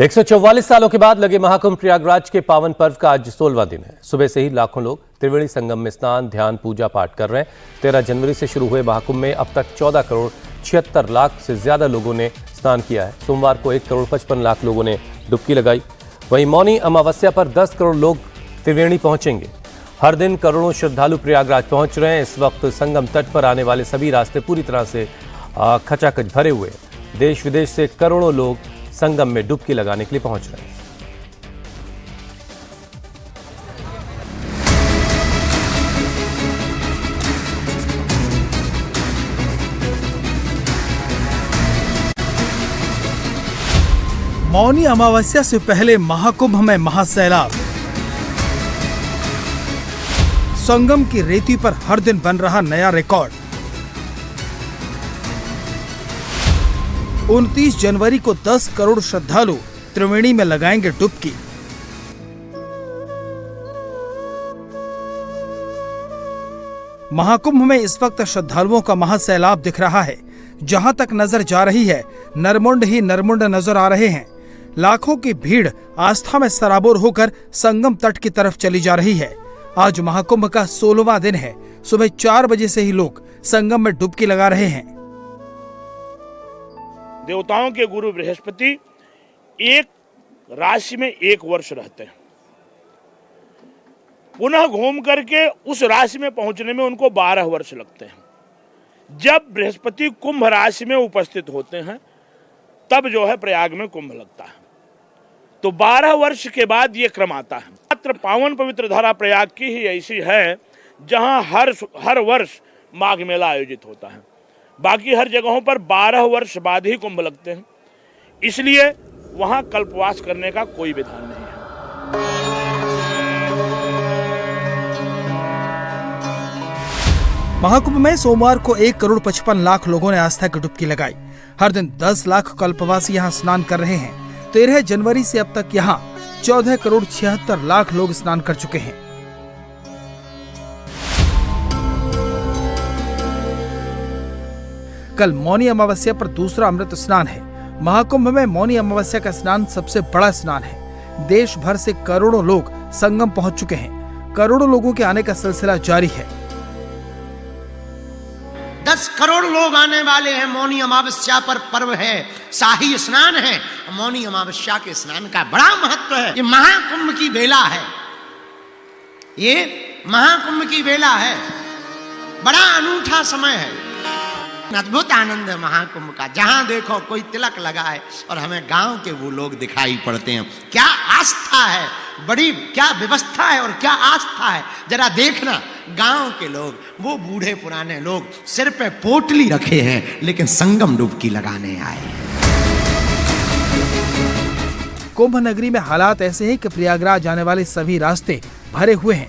144 सालों के बाद लगे महाकुंभ प्रयागराज के पावन पर्व का आज 16वां दिन है। सुबह से ही लाखों लोग त्रिवेणी संगम में स्नान, ध्यान, पूजा पाठ कर रहे हैं। 13 जनवरी से शुरू हुए महाकुंभ में अब तक 14 करोड़ 76 लाख से ज्यादा लोगों ने स्नान किया है। सोमवार को 1 करोड़ 55 लाख लोगों ने डुबकी लगाई। वहीं मौनी अमावस्या पर 10 करोड़ लोग त्रिवेणी पहुंचेंगे। हर दिन करोड़ों श्रद्धालु प्रयागराज पहुंच रहे हैं। इस वक्त संगम तट पर आने वाले सभी रास्ते पूरी तरह से खचाखच भरे हुए हैं। देश विदेश से करोड़ों लोग संगम में डुबकी लगाने के लिए पहुंच रहे हैं। मौनी अमावस्या से पहले महाकुंभ में महासैलाब। संगम की रेती पर हर दिन बन रहा नया रिकॉर्ड। 29 जनवरी को 10 करोड़ श्रद्धालु त्रिवेणी में लगाएंगे डुबकी। महाकुंभ में इस वक्त श्रद्धालुओं का महासैलाब दिख रहा है। जहां तक नजर जा रही है, नरमुंड ही नरमुंड नजर आ रहे हैं। लाखों की भीड़ आस्था में सराबोर होकर संगम तट की तरफ चली जा रही है। आज महाकुंभ का 16वां दिन है। सुबह 4 बजे से ही लोग संगम में डुबकी लगा रहे हैं। देवताओं के गुरु बृहस्पति एक राशि में 1 वर्ष रहते हैं। पुनः घूम करके उस राशि में पहुंचने में उनको 12 वर्ष लगते हैं। जब बृहस्पति कुंभ राशि में उपस्थित होते हैं तब जो है प्रयाग में कुंभ लगता है। तो 12 वर्ष के बाद ये क्रम आता है। मात्र पावन पवित्र धारा प्रयाग की ही ऐसी है जहां हर वर्ष माघ मेला आयोजित होता है। बाकी हर जगहों पर 12 वर्ष बाद ही कुंभ लगते हैं। इसलिए वहां कल्पवास करने का कोई विधान नहीं है। महाकुंभ में सोमवार को 1 करोड़ 55 लाख लोगों ने आस्था की डुबकी लगाई। हर दिन 10 लाख कल्पवासी यहाँ स्नान कर रहे हैं। 13 जनवरी से अब तक यहाँ 14 करोड़ 76 लाख लोग स्नान कर चुके हैं। कल मौनी अमावस्या पर दूसरा अमृत स्नान है। महाकुंभ में मौनी अमावस्या का स्नान सबसे बड़ा स्नान है। देश भर से करोड़ों लोग संगम पहुंच चुके हैं। करोड़ों लोगों के आने का सिलसिला जारी है। 10 करोड़ लोग आने वाले हैं। मौनी अमावस्या पर पर्व है, शाही स्नान है। मौनी अमावस्या के स्नान का बड़ा महत्व है। ये महाकुंभ की बेला है। ये महाकुंभ की बेला है। बड़ा अनूठा समय है। अद्भुत आनंद है महाकुंभ का। जहां देखो कोई तिलक लगा है और हमें गांव के वो लोग दिखाई पड़ते हैं। क्या आस्था है, बड़ी क्या व्यवस्था है और क्या आस्था है। जरा देखना, गांव के लोग, वो बूढ़े पुराने लोग सिर पे पोटली रखे हैं लेकिन संगम डुबकी लगाने आए हैं। कुंभ नगरी में हालात ऐसे हैं कि प्रयागराज जाने वाले सभी रास्ते भरे हुए हैं।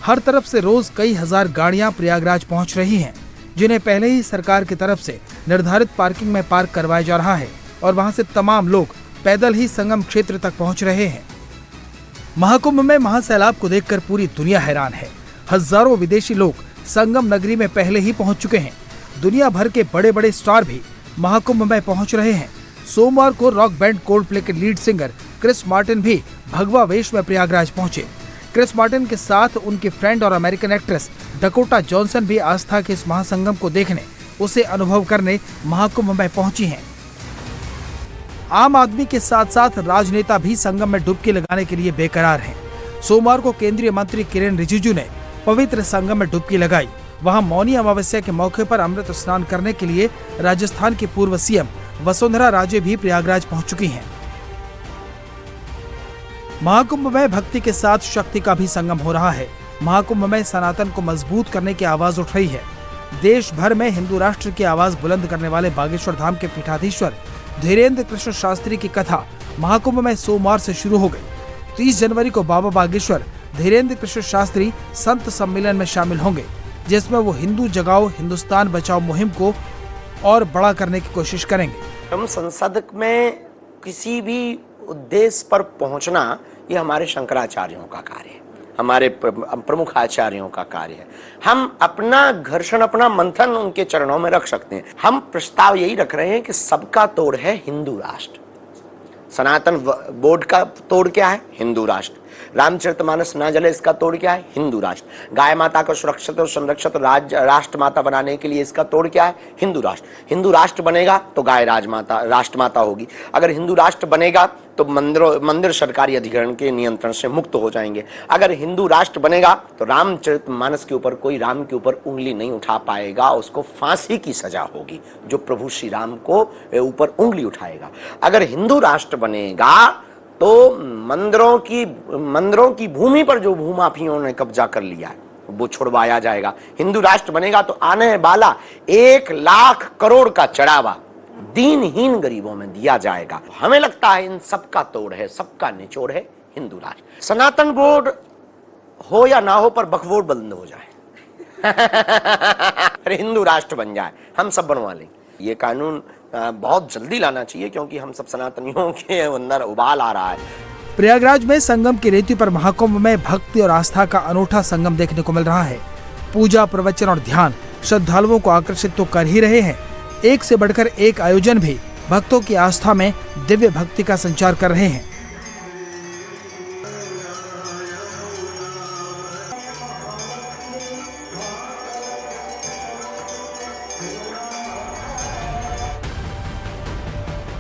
हर तरफ से रोज कई हजार गाड़ियां प्रयागराज पहुंच रही हैं, जिन्हें पहले ही सरकार की तरफ से निर्धारित पार्किंग में पार्क करवाया जा रहा है और वहां से तमाम लोग पैदल ही संगम क्षेत्र तक पहुंच रहे हैं। महाकुंभ में महासैलाब को देखकर पूरी दुनिया हैरान है। हजारों विदेशी लोग संगम नगरी में पहले ही पहुंच चुके हैं। दुनिया भर के बड़े बड़े स्टार भी महाकुंभ में पहुंच रहे हैं। सोमवार को रॉक बैंड कोल्डप्ले के लीड सिंगर क्रिस मार्टिन भी भगवा वेश में प्रयागराज पहुंचे। क्रिस मार्टिन के साथ उनकी फ्रेंड और अमेरिकन एक्ट्रेस डकोटा जॉनसन भी आस्था के इस महासंगम को देखने, उसे अनुभव करने महाकुंभ में पहुंची हैं। आम आदमी के साथ साथ राजनेता भी संगम में डुबकी लगाने के लिए बेकरार हैं। सोमवार को केंद्रीय मंत्री किरेन रिजिजू ने पवित्र संगम में डुबकी लगाई। वहां मौनी अमावस्या के मौके पर अमृत स्नान करने के लिए राजस्थान की पूर्व सीएम वसुंधरा राजे भी प्रयागराज पहुंच चुकी हैं। महाकुंभ में भक्ति के साथ शक्ति का भी संगम हो रहा है। महाकुंभ में सनातन को मजबूत करने की आवाज उठ रही है। देश भर में हिंदू राष्ट्र की आवाज बुलंद करने वाले बागेश्वर धाम के पीठाधीश्वर धीरेन्द्र कृष्ण शास्त्री की कथा महाकुंभ में सोमवार से शुरू हो गई। 30 जनवरी को बाबा बागेश्वर धीरेन्द्र कृष्ण शास्त्री संत सम्मेलन में शामिल होंगे, जिसमें वो हिंदू जगाओ हिंदुस्तान बचाओ मुहिम को और बड़ा करने की कोशिश करेंगे। हम संसद में किसी भी उद्देश्य पर पहुंचना, ये हमारे शंकराचार्यों का कार्य है, हमारे प्रमुख आचार्यों का कार्य है। हम अपना घर्षण, अपना मंथन उनके चरणों में रख सकते हैं। हम प्रस्ताव यही रख रहे हैं कि सबका तोड़ है हिंदू राष्ट्र। सनातन बोर्ड का तोड़ क्या है? हिंदू राष्ट्र। रामचरितमानस ना जले, इसका तोड़ क्या है? हिंदू राष्ट्र। गाय माता को सुरक्षित और संरक्षित राष्ट्र माता बनाने के लिए इसका तोड़ क्या है? हिंदू राष्ट्र। हिंदू राष्ट्र बनेगा तो गाय राष्ट्र माता होगी। अगर हिंदू राष्ट्र बनेगा तो मंदिर सरकारी अधिग्रहण के नियंत्रण से मुक्त हो जाएंगे। अगर हिंदू राष्ट्र बनेगा तो रामचरितमानस के ऊपर कोई राम के ऊपर उंगली नहीं उठा पाएगा, उसको फांसी की सजा होगी जो प्रभु श्री राम को ऊपर उंगली उठाएगा। अगर हिंदू राष्ट्र बनेगा तो मंदिरों की भूमि पर जो भूमाफियों ने कब्जा कर लिया है वो छुड़वाया जाएगा। हिंदू राष्ट्र बनेगा तो आने वाला 1 लाख करोड़ का चढ़ावा दीनहीन गरीबों में दिया जाएगा। हमें लगता है इन सबका तोड़ है, सबका निचोड़ है हिंदू राष्ट्र। सनातन बोर्ड हो या ना हो पर वक्फ बोर्ड बंद हो जाए अरे हिंदू राष्ट्र बन जाए, हम सब बनवा लेंगे। ये कानून बहुत जल्दी लाना चाहिए क्योंकि हम सब सनातनियों के अंदर उबाल आ रहा है। प्रयागराज में संगम की रेती पर महाकुंभ में भक्ति और आस्था का अनूठा संगम देखने को मिल रहा है। पूजा, प्रवचन और ध्यान श्रद्धालुओं को आकर्षित तो कर ही रहे हैं, एक से बढ़कर एक आयोजन भी भक्तों की आस्था में दिव्य भक्ति का संचार कर रहे हैं।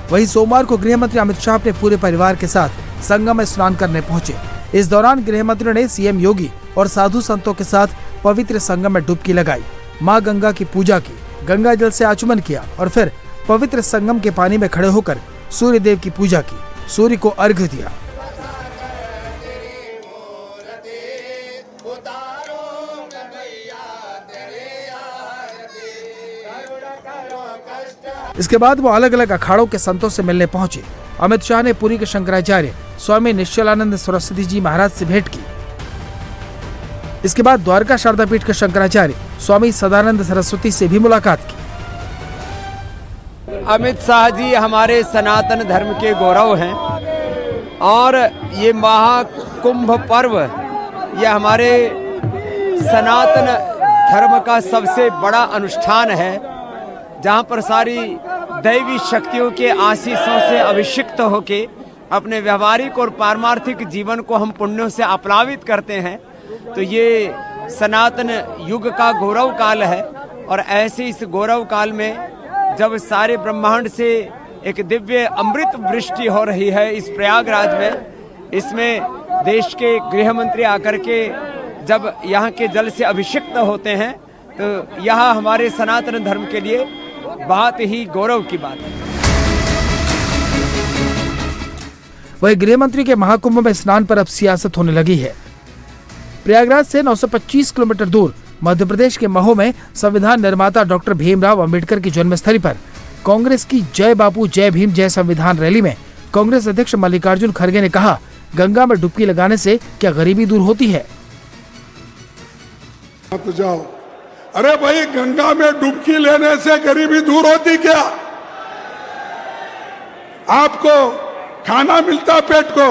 वहीं सोमवार को गृह मंत्री अमित शाह अपने पूरे परिवार के साथ संगम में स्नान करने पहुंचे। इस दौरान गृह मंत्री ने सीएम योगी और साधु संतों के साथ पवित्र संगम में डुबकी लगाई, मां गंगा की पूजा की, गंगा जल से आचमन किया और फिर पवित्र संगम के पानी में खड़े होकर सूर्य देव की पूजा की, सूर्य को अर्घ्य दिया। इसके बाद वो अलग अलग अखाड़ों के संतों से मिलने पहुंचे। अमित शाह ने पुरी के शंकराचार्य स्वामी निश्चलानंद सरस्वती जी महाराज से भेंट की। इसके बाद द्वारका शारदा पीठ के शंकराचार्य स्वामी सदानंद सरस्वती से भी मुलाकात की। अमित शाह जी हमारे सनातन धर्म के गौरव हैं और ये महाकुंभ पर्व ये हमारे सनातन धर्म का सबसे बड़ा अनुष्ठान है, जहाँ पर सारी दैवी शक्तियों के आशीषों से अभिषिक्त होके अपने व्यवहारिक और पारमार्थिक जीवन को हम पुण्यों से अपलावित करते हैं। तो ये सनातन युग का गौरव काल है और ऐसे इस गौरव काल में जब सारे ब्रह्मांड से एक दिव्य अमृत वृष्टि हो रही है इस प्रयागराज में, इसमें देश के गृह मंत्री आकर के जब यहाँ के जल से अभिषिक्त होते हैं तो यह हमारे सनातन धर्म के लिए बहुत ही गौरव की बात है। वही गृह मंत्री के महाकुंभ में स्नान पर अब सियासत होने लगी है। प्रयागराज से 925 किलोमीटर दूर मध्य प्रदेश के महू में संविधान निर्माता डॉक्टर भीमराव अंबेडकर की जन्मस्थली पर कांग्रेस की जय बापू जय भीम जय संविधान रैली में कांग्रेस अध्यक्ष मल्लिकार्जुन खड़गे ने कहा, गंगा में डुबकी लगाने से क्या गरीबी दूर होती है? मत जाओ। अरे भाई, गंगा में डुबकी लेने से गरीबी दूर होती क्या? आपको खाना मिलता पेट को।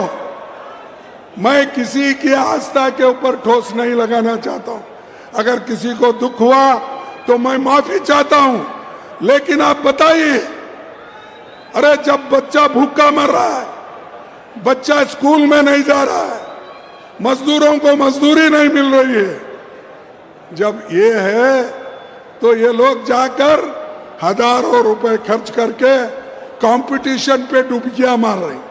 मैं किसी की आस्था के ऊपर ठोस नहीं लगाना चाहता हूं। अगर किसी को दुख हुआ तो मैं माफी चाहता हूं, लेकिन आप बताइए, अरे जब बच्चा भूखा मर रहा है, बच्चा स्कूल में नहीं जा रहा है, मजदूरों को मजदूरी नहीं मिल रही है, जब ये है तो ये लोग जाकर हजारों रुपए खर्च करके कंपटीशन पे डुबकियां मार रहे हैं।